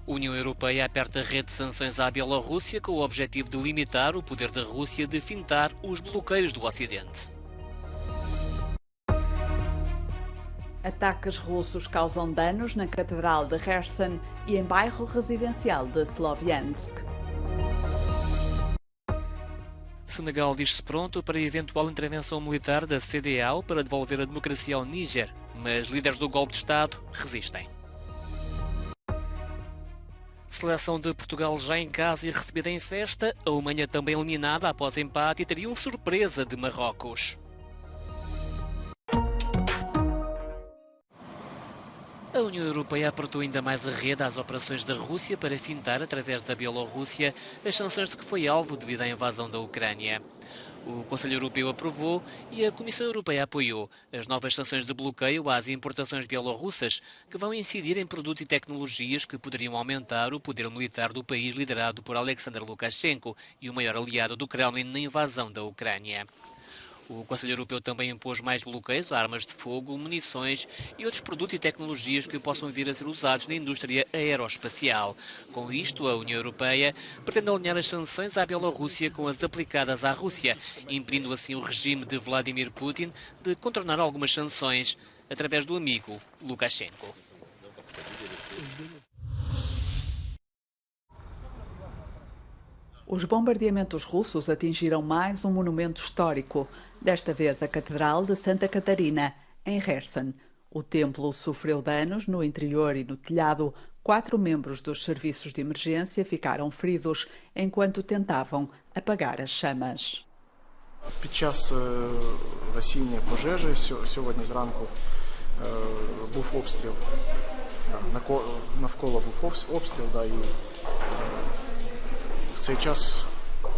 A União Europeia aperta a rede de sanções à Bielorrússia com o objetivo de limitar o poder da Rússia de fintar os bloqueios do Ocidente. Ataques russos causam danos na Catedral de Kherson e em bairro residencial de Sloviansk. Senegal diz-se pronto para a eventual intervenção militar da CEDEAO para devolver a democracia ao Níger, mas líderes do golpe de Estado resistem. Seleção de Portugal já em casa e recebida em festa, a Alemanha também eliminada após empate e triunfo surpresa de Marrocos. A União Europeia apertou ainda mais a rede às operações da Rússia para fintar, através da Bielorrússia, as sanções de que foi alvo devido à invasão da Ucrânia. O Conselho Europeu aprovou e a Comissão Europeia apoiou as novas sanções de bloqueio às importações bielorrussas, que vão incidir em produtos e tecnologias que poderiam aumentar o poder militar do país liderado por Alexander Lukashenko e o maior aliado do Kremlin na invasão da Ucrânia. O Conselho Europeu também impôs mais bloqueios a armas de fogo, munições e outros produtos e tecnologias que possam vir a ser usados na indústria aeroespacial. Com isto, a União Europeia pretende alinhar as sanções à Bielorrússia com as aplicadas à Rússia, impedindo assim o regime de Vladimir Putin de contornar algumas sanções através do amigo Lukashenko. Os bombardeamentos russos atingiram mais um monumento histórico, desta vez a Catedral de Santa Catarina, em Kherson. O templo sofreu danos no interior e no telhado. 4 membros dos serviços de emergência ficaram feridos enquanto tentavam apagar as chamas. Під час гасіння пожежі сьогодні зранку був обстріл. Навколо був обстріл, і в цей час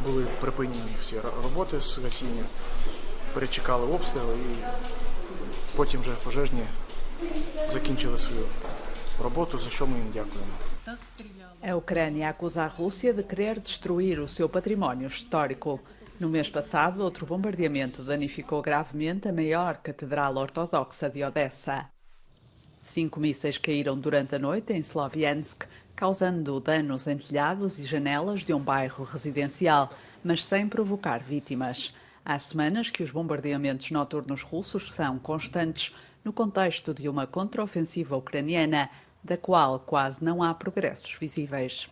були припинені всі роботи з гасіння, перечекали обстріл і потім вже пожежні закінчили свою роботу, за що ми їм дякуємо. A Ucrânia acusa a Rússia de querer destruir o seu património histórico. No mês passado, outro bombardeamento danificou gravemente a maior catedral ortodoxa de Odessa. 5 mísseis caíram durante a noite em Sloviansk, causando danos em telhados e janelas de um bairro residencial, mas sem provocar vítimas. Há semanas que os bombardeamentos noturnos russos são constantes no contexto de uma contraofensiva ucraniana, da qual quase não há progressos visíveis.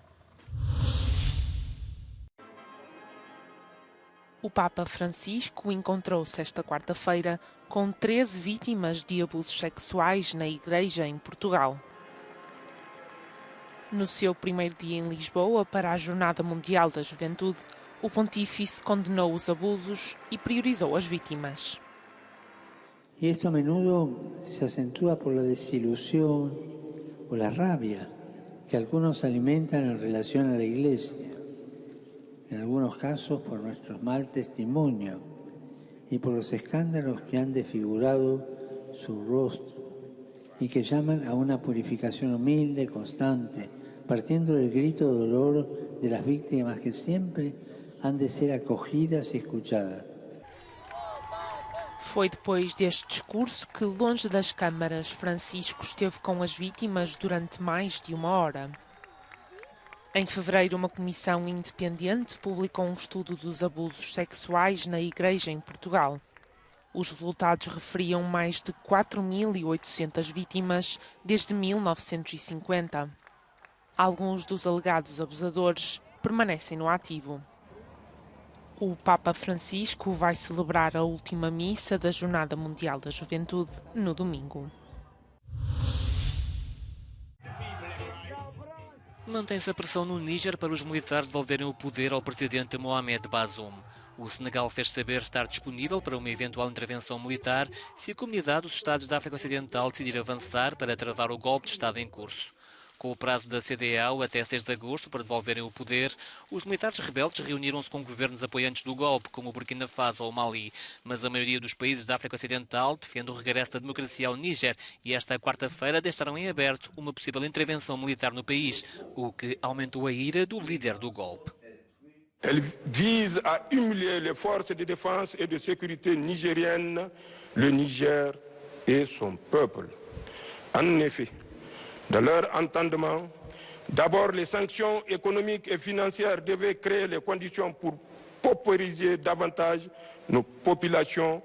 O Papa Francisco encontrou-se esta quarta-feira com 13 vítimas de abusos sexuais na Igreja em Portugal. No seu primeiro dia em Lisboa para a Jornada Mundial da Juventude, o Pontífice condenou os abusos e priorizou as vítimas. Y esto a menudo se acentúa por la desilusión o la rabia que algunos alimentan en relación a la Iglesia, en algunos casos por nuestro mal testimonio y por los escándalos que han desfigurado su rostro y que llaman a una purificación humilde, constante, partiendo del grito de dolor de las víctimas que siempre han de ser acogidas y escuchadas. Foi depois deste discurso que, longe das câmaras, Francisco esteve com as vítimas durante mais de 1 hora. Em fevereiro, uma comissão independente publicou um estudo dos abusos sexuais na Igreja em Portugal. Os resultados referiam mais de 4.800 vítimas desde 1950. Alguns dos alegados abusadores permanecem no ativo. O Papa Francisco vai celebrar a última missa da Jornada Mundial da Juventude no domingo. Mantém-se a pressão no Níger para os militares devolverem o poder ao presidente Mohamed Bazoum. O Senegal fez saber estar disponível para uma eventual intervenção militar se a comunidade dos Estados da África Ocidental decidir avançar para travar o golpe de Estado em curso. Com o prazo da CEDEAO até 6 de agosto para devolverem o poder, os militares rebeldes reuniram-se com governos apoiantes do golpe, como o Burkina Faso ou o Mali, mas a maioria dos países da África Ocidental defende o regresso da democracia ao Níger e esta quarta-feira deixaram em aberto uma possível intervenção militar no país, o que aumentou a ira do líder do golpe. Elle vise à humilier les forces de défense et de sécurité nigériennes, le Niger et son peuple. En effet, dans leur entendement, D'abord, les sanctions économiques et financières devaient créer les conditions pour paupériser davantage nos populations,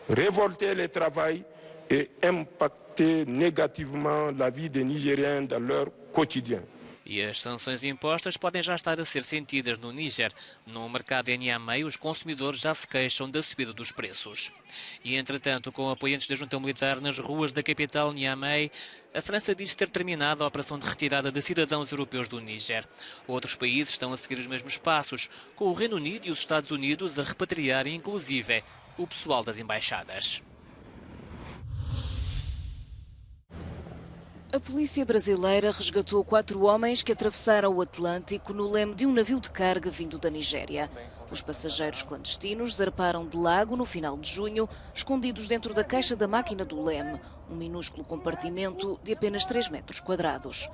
révolter les travails et impacter négativement la vie des Nigériens dans leur quotidien. E as sanções impostas podem já estar a ser sentidas no Níger. No mercado em Niamey, os consumidores já se queixam da subida dos preços. E, entretanto, com apoiantes da junta militar nas ruas da capital Niamey, a França diz ter terminado a operação de retirada de cidadãos europeus do Níger. Outros países estão a seguir os mesmos passos, com o Reino Unido e os Estados Unidos a repatriarem, inclusive, o pessoal das embaixadas. A polícia brasileira resgatou 4 homens que atravessaram o Atlântico no leme de um navio de carga vindo da Nigéria. Os passageiros clandestinos zarparam de Lago no final de junho, escondidos dentro da caixa da máquina do leme, um minúsculo compartimento de apenas 3 metros quadrados.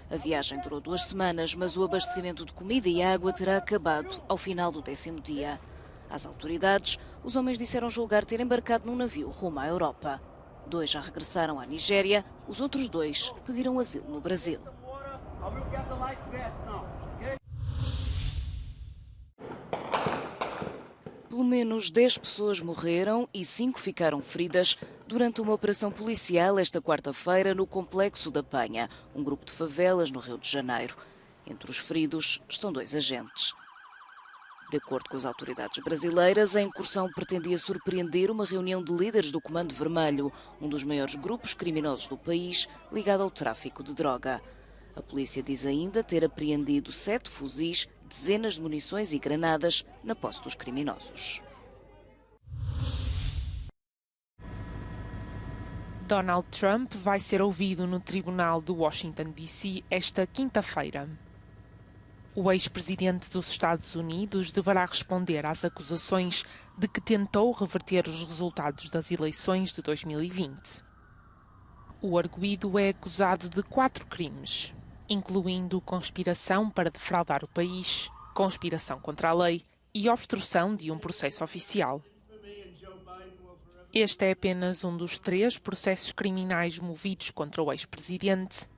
A viagem durou 2 semanas, mas o abastecimento de comida e água terá acabado ao final do 10º dia. Às autoridades, os homens disseram julgar ter embarcado num navio rumo à Europa. 2 já regressaram à Nigéria, os outros 2 pediram asilo no Brasil. Pelo menos 10 pessoas morreram e 5 ficaram feridas durante uma operação policial esta quarta-feira no Complexo da Penha, um grupo de favelas no Rio de Janeiro. Entre os feridos estão 2 agentes. De acordo com as autoridades brasileiras, a incursão pretendia surpreender uma reunião de líderes do Comando Vermelho, um dos maiores grupos criminosos do país, ligado ao tráfico de droga. A polícia diz ainda ter apreendido 7 fuzis, dezenas de munições e granadas na posse dos criminosos. Donald Trump vai ser ouvido no Tribunal de Washington, D.C. esta quinta-feira. O ex-presidente dos Estados Unidos deverá responder às acusações de que tentou reverter os resultados das eleições de 2020. O arguido é acusado de 4 crimes, incluindo conspiração para defraudar o país, conspiração contra a lei e obstrução de um processo oficial. Este é apenas um dos 3 processos criminais movidos contra o ex-presidente.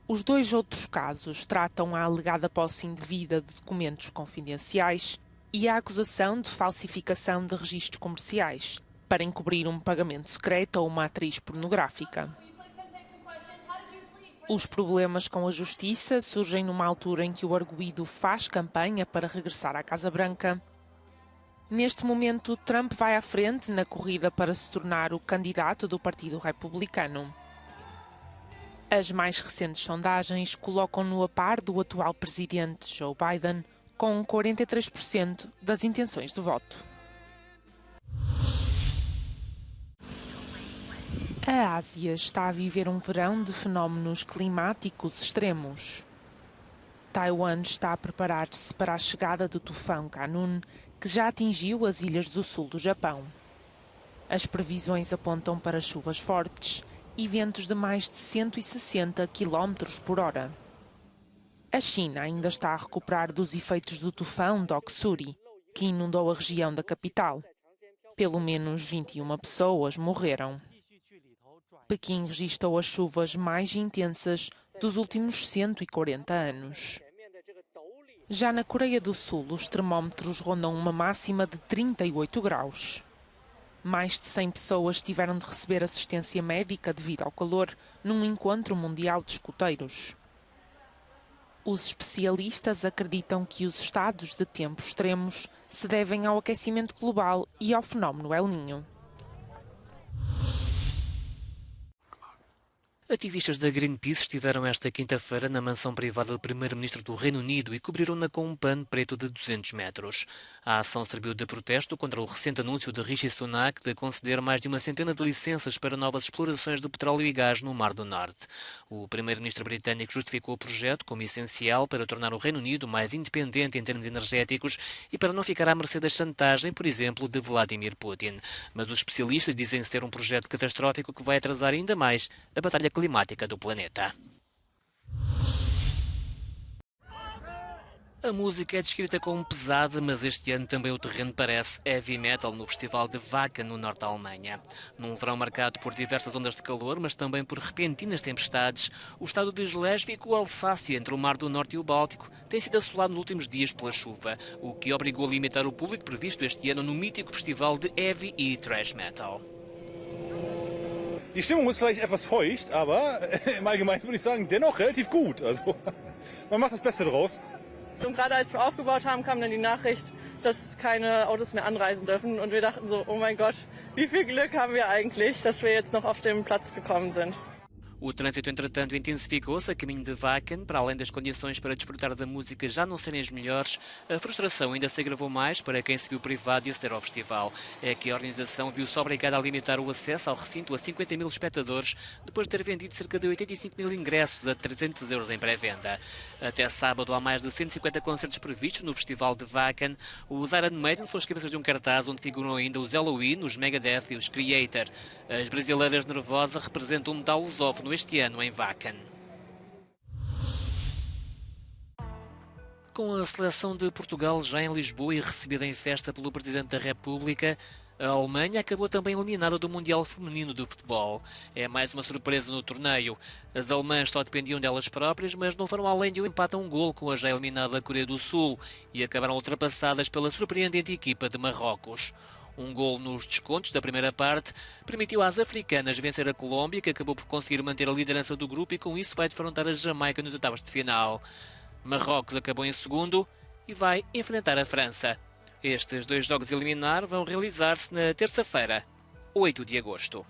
Os 2 outros casos tratam a alegada posse indevida de documentos confidenciais e a acusação de falsificação de registros comerciais para encobrir um pagamento secreto a uma atriz pornográfica. Os problemas com a justiça surgem numa altura em que o arguido faz campanha para regressar à Casa Branca. Neste momento, Trump vai à frente na corrida para se tornar o candidato do Partido Republicano. As mais recentes sondagens colocam-no a par do atual presidente Joe Biden, com 43% das intenções de voto. A Ásia está a viver um verão de fenómenos climáticos extremos. Taiwan está a preparar-se para a chegada do tufão Kanun, que já atingiu as ilhas do sul do Japão. As previsões apontam para chuvas fortes e ventos de mais de 160 km por hora. A China ainda está a recuperar dos efeitos do tufão Doksuri, que inundou a região da capital. Pelo menos 21 pessoas morreram. Pequim registrou as chuvas mais intensas dos últimos 140 anos. Já na Coreia do Sul, os termómetros rondam uma máxima de 38 graus. Mais de 100 pessoas tiveram de receber assistência médica devido ao calor num encontro mundial de escoteiros. Os especialistas acreditam que os estados de tempo extremos se devem ao aquecimento global e ao fenómeno El Niño. Ativistas da Greenpeace estiveram esta quinta-feira na mansão privada do primeiro-ministro do Reino Unido e cobriram-na com um pano preto de 200 metros. A ação serviu de protesto contra o recente anúncio de Rishi Sunak de conceder mais de uma centena de licenças para novas explorações de petróleo e gás no Mar do Norte. O primeiro-ministro britânico justificou o projeto como essencial para tornar o Reino Unido mais independente em termos energéticos e para não ficar à mercê da chantagem, por exemplo, de Vladimir Putin. Mas os especialistas dizem ser um projeto catastrófico que vai atrasar ainda mais a batalha climática do planeta. A música é descrita como pesada, mas este ano também o terreno parece heavy metal no Festival de Wacken, no norte da Alemanha. Num verão marcado por diversas ondas de calor, mas também por repentinas tempestades, o estado de Schleswig-Holsácia, entre o Mar do Norte e o Báltico, tem sido assolado nos últimos dias pela chuva, o que obrigou a limitar o público previsto este ano no mítico festival de heavy e thrash metal. Die Stimmung ist vielleicht etwas feucht, aber im Allgemeinen würde ich sagen, dennoch relativ gut. Also man macht das Beste draus. Und gerade als wir aufgebaut haben, kam dann die Nachricht, dass keine Autos mehr anreisen dürfen. Und wir dachten so, oh mein Gott, wie viel Glück haben wir eigentlich, dass wir jetzt noch auf den Platz gekommen sind. O trânsito, entretanto, intensificou-se a caminho de Wacken. Para além das condições para desfrutar da música já não serem as melhores, a frustração ainda se agravou mais para quem se viu privado de aceder ao festival. É que a organização viu-se obrigada a limitar o acesso ao recinto a 50 mil espectadores, depois de ter vendido cerca de 85 mil ingressos a 300 € em pré-venda. Até sábado há mais de 150 concertos previstos no festival de Wacken. Os Iron Maiden são os cabeças de um cartaz onde figuram ainda os Halloween, os Megadeth e os Creator. As brasileiras Nervosa representam o metal lusófono este ano em Wacken. Com a seleção de Portugal já em Lisboa e recebida em festa pelo Presidente da República, a Alemanha acabou também eliminada do Mundial Feminino de Futebol. É mais uma surpresa no torneio. As alemãs só dependiam delas próprias, mas não foram além de um empate a um golo com a já eliminada Coreia do Sul e acabaram ultrapassadas pela surpreendente equipa de Marrocos. Um golo nos descontos da primeira parte permitiu às africanas vencer a Colômbia, que acabou por conseguir manter a liderança do grupo e com isso vai defrontar a Jamaica nos oitavos de final. Marrocos acabou em segundo e vai enfrentar a França. Estes dois jogos a eliminar vão realizar-se na terça-feira, 8 de agosto.